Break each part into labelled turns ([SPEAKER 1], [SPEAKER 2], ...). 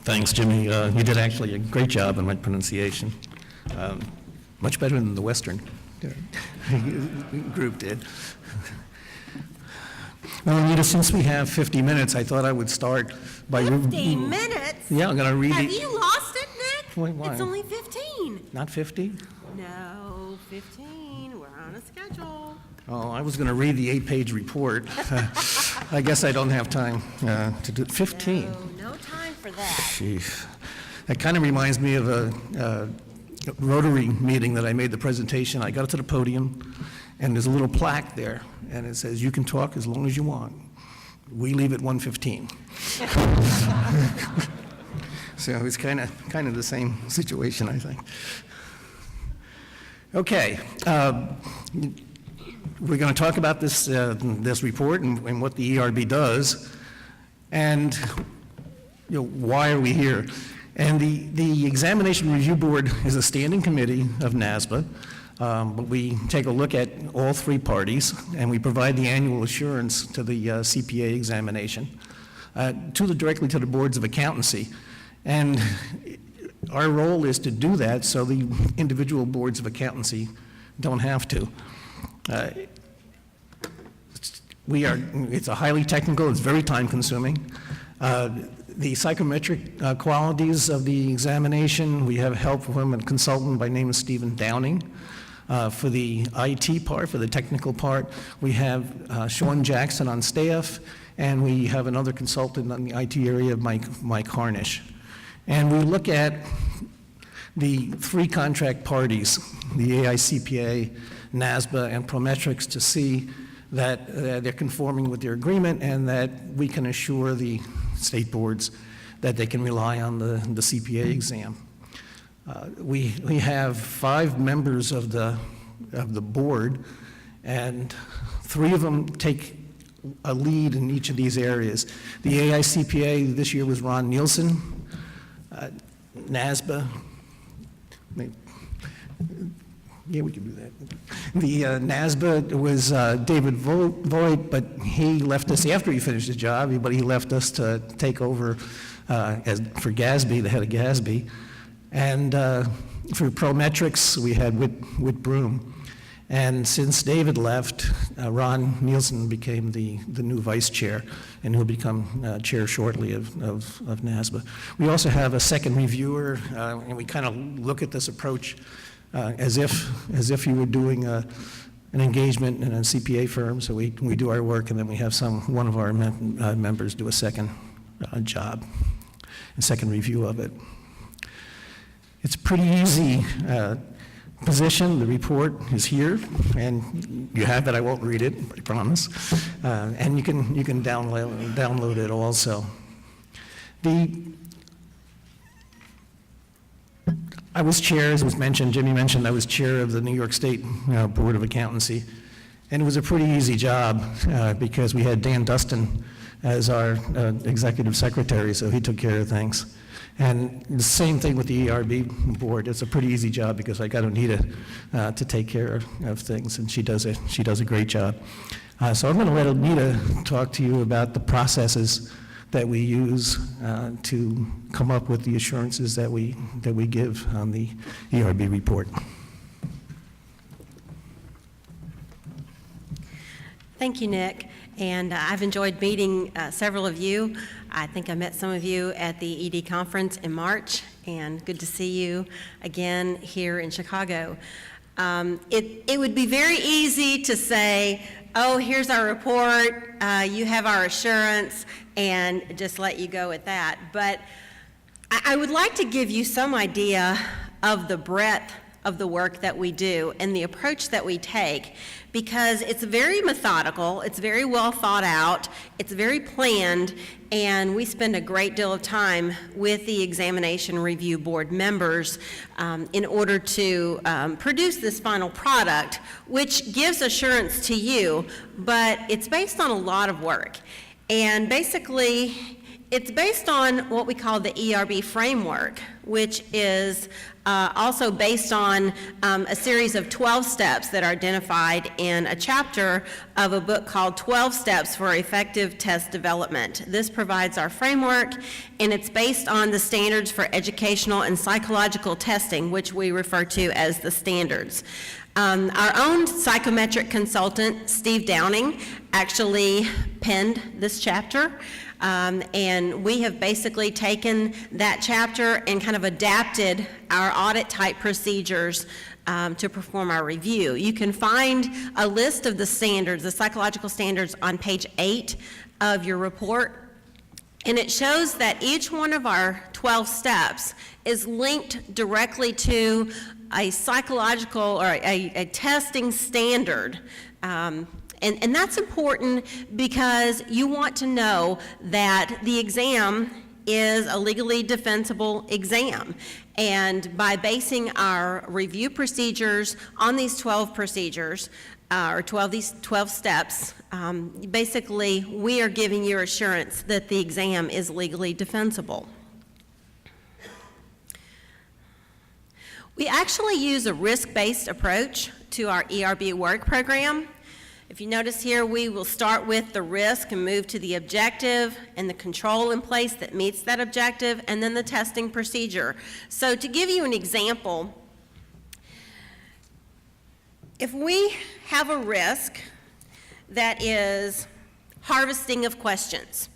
[SPEAKER 1] Thanks, Jimmy. You did actually a great job on my pronunciation. Much better than the Western group did. Well, Anita, since we have 50 minutes, I thought I would start by...
[SPEAKER 2] 50 minutes?
[SPEAKER 1] Yeah, I'm going to read
[SPEAKER 2] Have
[SPEAKER 1] it.
[SPEAKER 2] you lost it, Nick?
[SPEAKER 1] Why?
[SPEAKER 2] It's only 15.
[SPEAKER 1] Not 50?
[SPEAKER 2] No, 15. We're on a schedule.
[SPEAKER 1] Oh, I was going to read the 8-page report. I guess I don't have time to do 15.
[SPEAKER 2] No time for that.
[SPEAKER 1] Jeez. That kind of reminds me of a Rotary meeting that I made the presentation. I got up to the podium, and there's a little plaque there, and it says, "You can talk as long as you want. We leave at 1:15." So it's kind of the same situation, I think. Okay. We're going to talk about this report and what the ERB does, and why are we here? And the Examination Review Board is a standing committee of NASBA, but we take a look at all three parties, and we provide the annual assurance to the CPA examination, directly to the boards of accountancy. And our role is to do that so the individual boards of accountancy don't have to. It's a highly technical, it's very time consuming. The psychometric qualities of the examination, we have help from a consultant by name of Stephen Downing. For the IT part, for the technical part, we have Sean Jackson on staff, and we have another consultant on the IT area, Mike Harnish. And we look at the three contract parties, the AICPA, NASBA, and Prometrics, to see that they're conforming with their agreement and that we can assure the state boards that they can rely on the CPA exam. We have 5 members of the board, and 3 of them take a lead in each of these areas. The AICPA this year was Ron Nielsen. NASBA, yeah, we can do that. The NASBA was David Voigt, but he left us after he finished his job, but he left us to take over for GASB, the head of GASB. And for Prometrics, we had Whit Broom. And since David left, Ron Nielsen became the new vice chair, and he'll become chair shortly of NASBA. We also have a second reviewer, and we kind of look at this approach as if you were doing an engagement in a CPA firm. So we do our work, and then we have one of our members do a second job, a second review of it. It's a pretty easy position. The report is here, and you have it. I won't read it, I promise. And you can download it also. I was chair, as was mentioned, Jimmy mentioned, I was chair of the New York State Board of Accountancy, and it was a pretty easy job because we had Dan Dustin as our executive secretary, so he took care of things. And the same thing with the ERB board. It's a pretty easy job because I got Onita to take care of things, and she does a great job. So I'm going to let Onita talk to you about the processes that we use to come up with the assurances that we give on the ERB report.
[SPEAKER 2] Thank you, Nick. And I've enjoyed meeting several of you. I think I met some of you at the ED conference in March, and good to see you again here in Chicago. It would be very easy to say, oh, here's our report, you have our assurance, and just let you go at that. But I would like to give you some idea of the breadth of the work that we do and the approach that we take, because it's very methodical, it's very well thought out, it's very planned, and we spend a great deal of time with the Examination Review Board members in order to produce this final product, which gives assurance to you, but it's based on a lot of work. And basically, It's based on what we call the ERB framework, which is also based on a series of 12 steps that are identified in a chapter of a book called 12 Steps for Effective Test Development. This provides our framework, and it's based on the standards for educational and psychological testing, which we refer to as the standards. Our own psychometric consultant, Steve Downing, actually penned this chapter. And we have basically taken that chapter and kind of adapted our audit-type procedures to perform our review. You can find a list of the standards, the psychological standards, on page 8 of your report. And it shows that each one of our 12 steps is linked directly to a psychological or a testing standard. And that's important because you want to know that the exam is a legally defensible exam. And by basing our review procedures on these 12 procedures, or 12 steps, basically we are giving you assurance that the exam is legally defensible. We actually use a risk-based approach to our ERB work program. If you notice here, we will start with the risk and move to the objective and the control in place that meets that objective, and then the testing procedure. So to give you an example, if we have a risk that is harvesting of questions,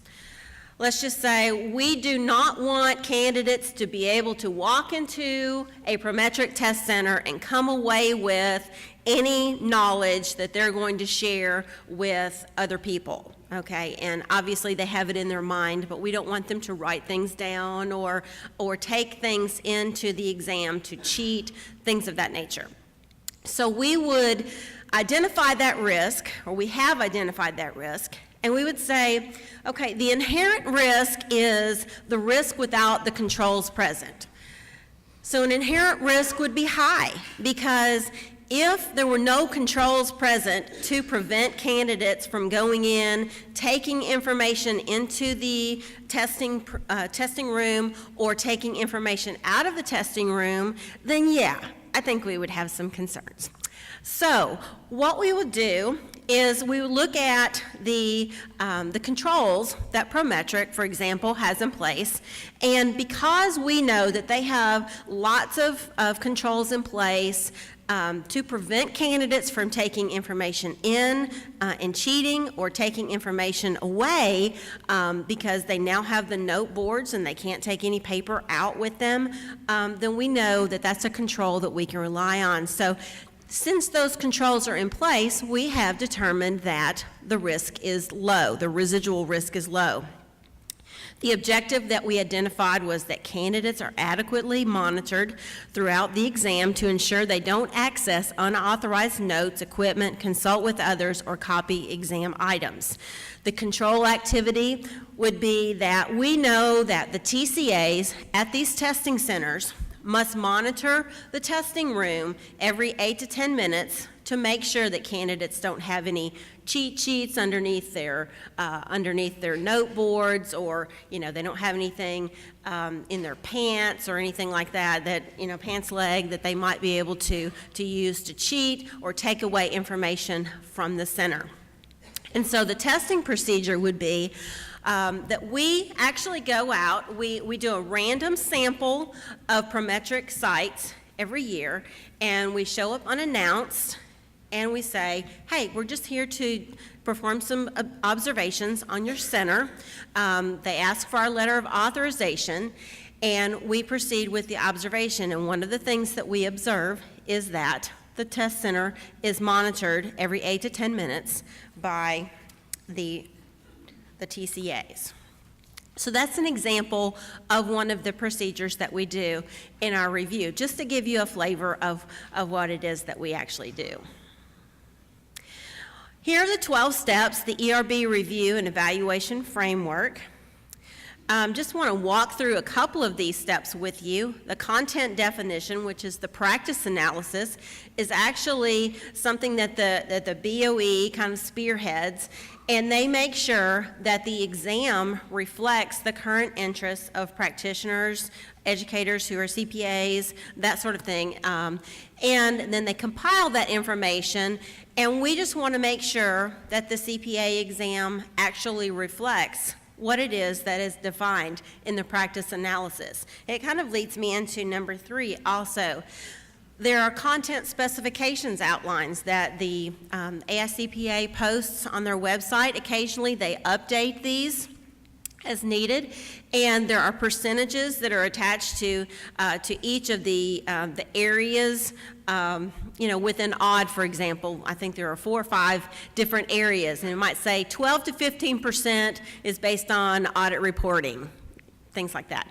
[SPEAKER 2] let's just say we do not want candidates to be able to walk into a Prometric test center and come away with any knowledge that they're going to share with other people, okay? And obviously they have it in their mind, but we don't want them to write things down or take things into the exam to cheat, things of that nature. So we would identify that risk, or we have identified that risk, and we would say, okay, the inherent risk is the risk without the controls present. So an inherent risk would be high, because if there were no controls present to prevent candidates from going in, taking information into the testing room, or taking information out of the testing room, then yeah, I think we would have some concerns. So what we would do is we would look at the controls that Prometric, for example, has in place, and because we know that they have lots of controls in place to prevent candidates from taking information in and cheating, or taking information away because they now have the note boards and they can't take any paper out with them, then we know that that's a control that we can rely on. So since those controls are in place, we have determined that the risk is low, the residual risk is low. The objective that we identified was that candidates are adequately monitored throughout the exam to ensure they don't access unauthorized notes, equipment, consult with others, or copy exam items. The control activity would be that we know that the TCAs at these testing centers must monitor the testing room every 8 to 10 minutes to make sure that candidates don't have any cheat sheets underneath their note boards, or they don't have anything in their pants or anything like that pants leg that they might be able to use to cheat or take away information from the center. And so the testing procedure would be that we actually go out, we do a random sample of Prometric sites every year, and we show up unannounced, and we say, hey, we're just here to perform some observations on your center. They ask for our letter of authorization, and we proceed with the observation. And one of the things that we observe is that the test center is monitored every 8 to 10 minutes by the TCAs. So that's an example of one of the procedures that we do in our review, just to give you a flavor of what it is that we actually do. Here are the 12 steps, the ERB review and evaluation framework. Just want to walk through a couple of these steps with you. The content definition, which is the practice analysis, is actually something that the BOE kind of spearheads, And they make sure that the exam reflects the current interests of practitioners, educators who are CPAs, that sort of thing. And then they compile that information, and we just want to make sure that the CPA exam actually reflects what it is that is defined in the practice analysis. It kind of leads me into number 3 also. There are content specifications outlines that the AICPA posts on their website. Occasionally they update these as needed, and there are percentages that are attached to each of the areas. Within ODD, for example, I think there are 4 or 5 different areas, and it might say 12 to 15% is based on audit reporting, things like that.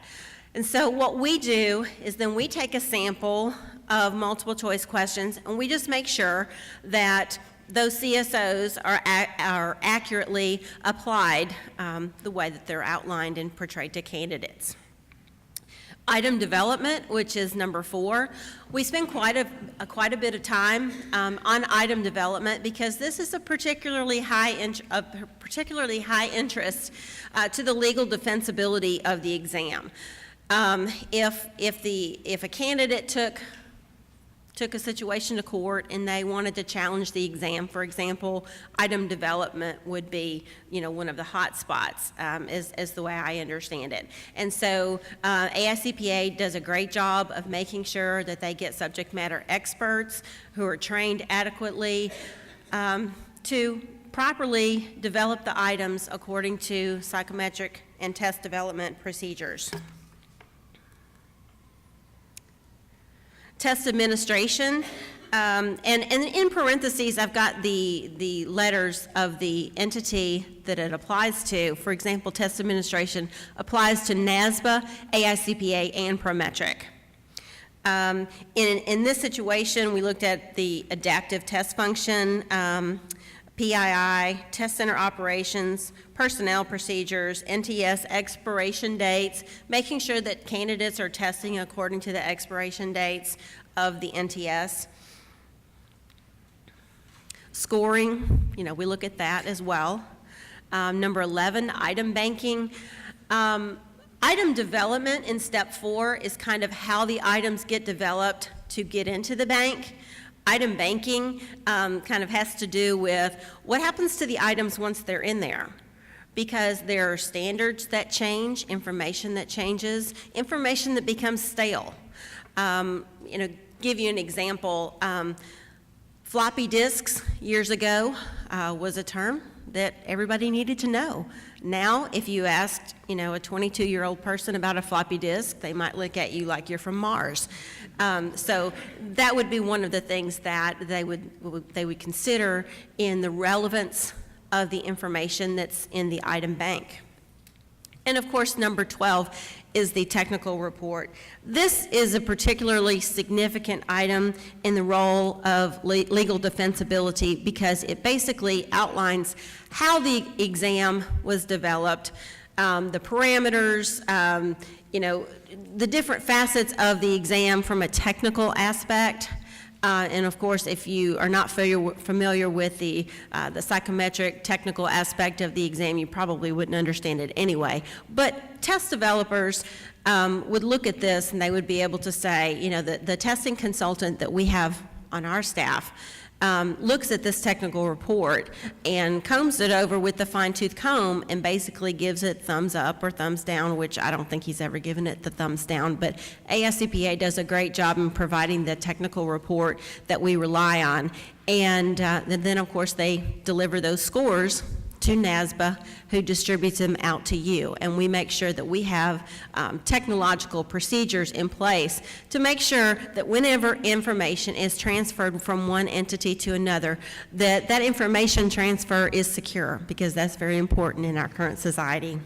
[SPEAKER 2] And so what we do is then we take a sample of multiple choice questions, and we just make sure that those CSOs are accurately applied the way that they're outlined and portrayed to candidates. Item development, which is number 4, we spend quite a bit of time on item development because this is a particularly high interest to the legal defensibility of the exam. If a candidate took a situation to court and they wanted to challenge the exam, for example, item development would be, one of the hot spots, is the way I understand it. And so AICPA does a great job of making sure that they get subject matter experts who are trained adequately to properly develop the items according to psychometric and test development procedures. Test administration, and in parentheses, I've got the letters of the entity that it applies to. For example, test administration applies to NASBA, AICPA, and Prometric. In this situation, we looked at the adaptive test function, PII, test center operations, personnel procedures, NTS expiration dates, making sure that candidates are testing according to the expiration dates of the NTS. Scoring, we look at that as well. Number 11, item banking. Item development in step 4 is kind of how the items get developed to get into the bank. Item banking kind of has to do with what happens to the items once they're in there, because there are standards that change, information that changes, information that becomes stale. Give you an example. Floppy disks years ago was a term that everybody needed to know. Now, if you asked, a 22-year-old person about a floppy disk, they might look at you like you're from Mars. So that would be one of the things that they would consider in the relevance of the information that's in the item bank. And of course, number 12 is the technical report. This is a particularly significant item in the role of legal defensibility because it basically outlines how the exam was developed, the parameters, the different facets of the exam from a technical aspect. And of course, if you are not familiar with the psychometric technical aspect of the exam, you probably wouldn't understand it anyway. But test developers would look at this and they would be able to say, the testing consultant that we have on our staff looks at this technical report and combs it over with the fine-tooth comb and basically gives it thumbs up or thumbs down, which I don't think he's ever given it the thumbs down, but AICPA does a great job in providing the technical report that we rely on. And then, of course, they deliver those scores to NASBA, who distributes them out to you. And we make sure that we have technological procedures in place to make sure that whenever information is transferred from one entity to another, that information transfer is secure, because that's very important in our current society.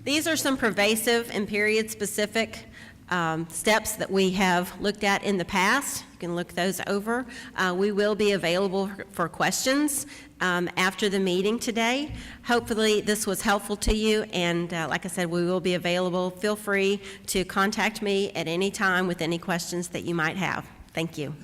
[SPEAKER 2] These are some pervasive and period-specific steps that we have looked at in the past. You can look those over. We will be available for questions after the meeting today. Hopefully this was helpful to you, and like I said, we will be available. Feel free to contact me at any time with any questions that you might have. Thank you.